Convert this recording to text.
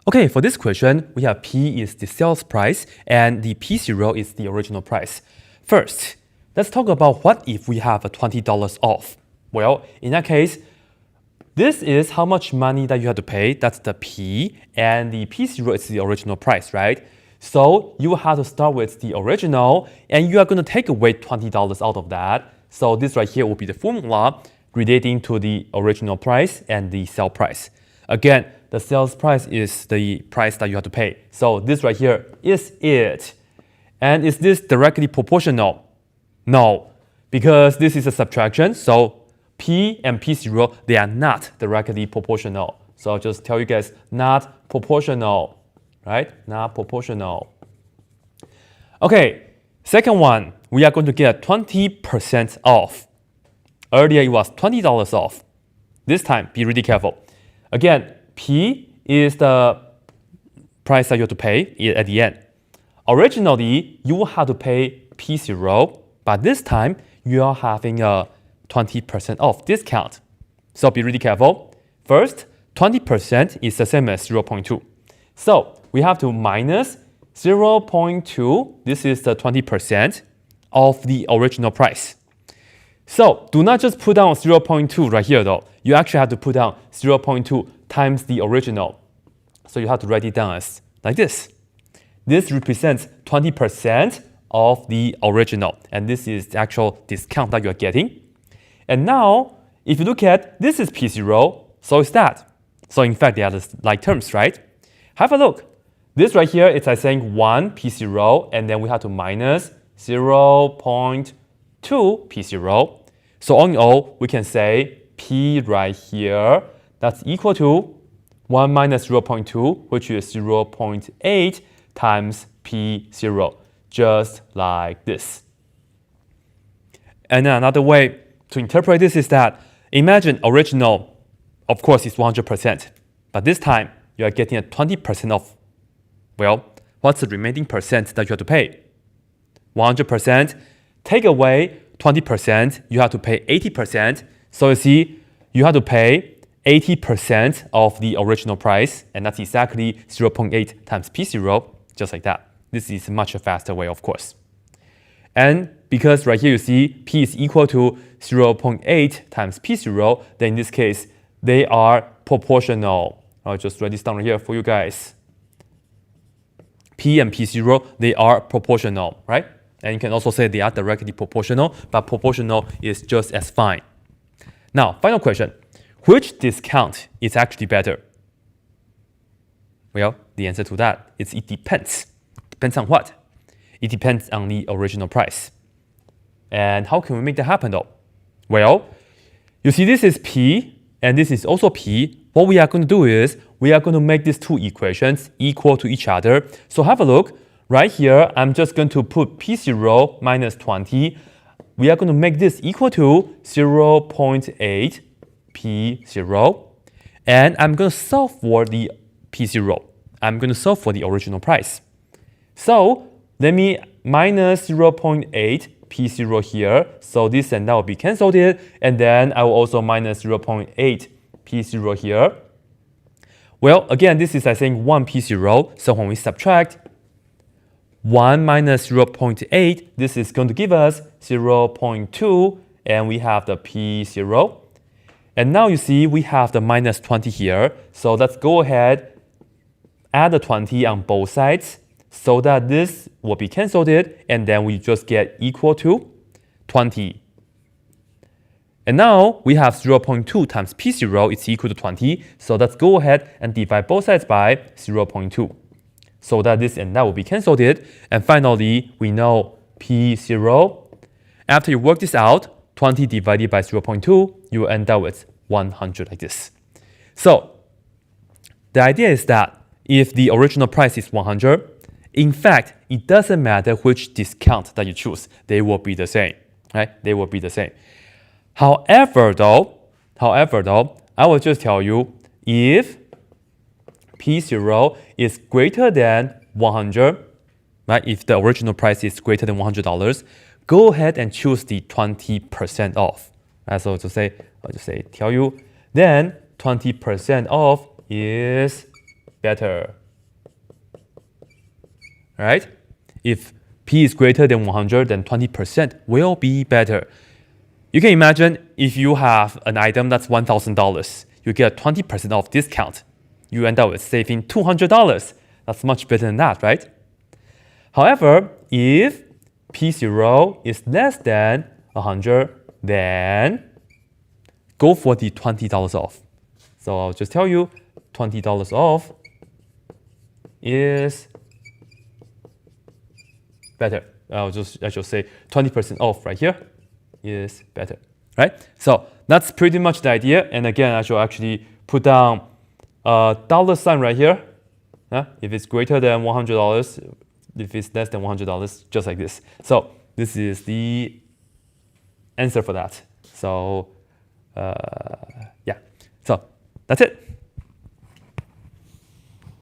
Okay, for this question, we have P is the sales price and the P0 is the original price. First, let's talk about what if we have a $20 off. Well, in that case, this is how much money that you have to pay. That's the P, and the P0 is the original price, right? So you have to start with the original, and you are going to take away $20 out of that. So this right here will be the formula relating to the original price and the sale price. Again, the sales price is the price that you have to pay. So this right here is it. And is this directly proportional? No, because this is a subtraction. So P and P0, they are not directly proportional. So I'll just tell you guys, not proportional, right? Not proportional. Okay, second one, we are going to get 20% off. Earlier it was $20 off. This time, be really careful. Again, P is the price that you have to pay at the end. Originally, you will have to pay P0, but this time you are having a 20% off discount. So be really careful. First, 20% is the same as 0.2. So we have to minus 0.2. This is the 20% of the original price. So do not just put down 0.2 right here though. You actually have to put down 0.2 times the original. So you have to write it down as like this. This represents 20% of the original. And this is the actual discount that you are getting. And now, if you look at, this is P0, so is that. So in fact, they are the like terms, right? Have a look. This right here, it's like saying 1 P0, and then we have to minus 0.2 P0. So all in all, we can say P right here, that's equal to 1 minus 0.2, which is 0.8 times P0, just like this. And then another way to interpret this is that, imagine original, of course, is 100%, but this time you are getting a 20% off. Well, what's the remaining percent that you have to pay? 100%, take away 20%, you have to pay 80%. So you see, you have to pay 80% of the original price, and that's exactly 0.8 times P0, just like that. This is a much faster way, of course. And because right here you see P is equal to 0.8 times P0, then in this case, they are proportional. I'll just write this down here for you guys. P and P0, they are proportional, right? And you can also say they are directly proportional, but proportional is just as fine. Now, final question. Which discount is actually better? Well, the answer to that is it depends. Depends on what? It depends on the original price. And how can we make that happen though? Well, you see this is P and this is also P. What we are going to do is we are going to make these two equations equal to each other. So have a look. Right here, I'm just going to put P0 minus 20. We are going to make this equal to 0.8 P0. And I'm going to solve for the P0. I'm going to solve for the original price. So let me minus 0.8 P0 here. So this and that will be cancelled in. And then I will also minus 0.8 P0 here. Well, again, this is like saying 1 P0. So when we subtract 1 minus 0.8, this is going to give us 0.2. And we have the P0. And now you see we have the minus 20 here. So let's go ahead, add the 20 on both sides so that this will be cancelled it, and then we just get equal to 20. And now we have 0.2 times P0 is equal to 20. So let's go ahead and divide both sides by 0.2 so that this and that will be cancelled it. And finally, we know P0. After you work this out, 20 divided by 0.2, you will end up with 100 like this. So the idea is that if the original price is 100, in fact, it doesn't matter which discount that you choose. They will be the same, right? They will be the same. However, though, I will just tell you, if P0 is greater than 100, right? If the original price is greater than $100, go ahead and choose the 20% off. Right? So I'll just say, tell you, then 20% off is better. Right? If P is greater than 100, then 20% will be better. You can imagine if you have an item that's $1,000, you get a 20% off discount. You end up with saving $200. That's much better than that, right? However, if P0 is less than 100, then go for the $20 off. So I'll just tell you, $20 off is better. I should say 20% off right here is better, right? So that's pretty much the idea. And again, I should actually put down a $sign right here. If it's greater than $100, if it's less than $100, just like this. So this is the answer for that. So yeah, so that's it.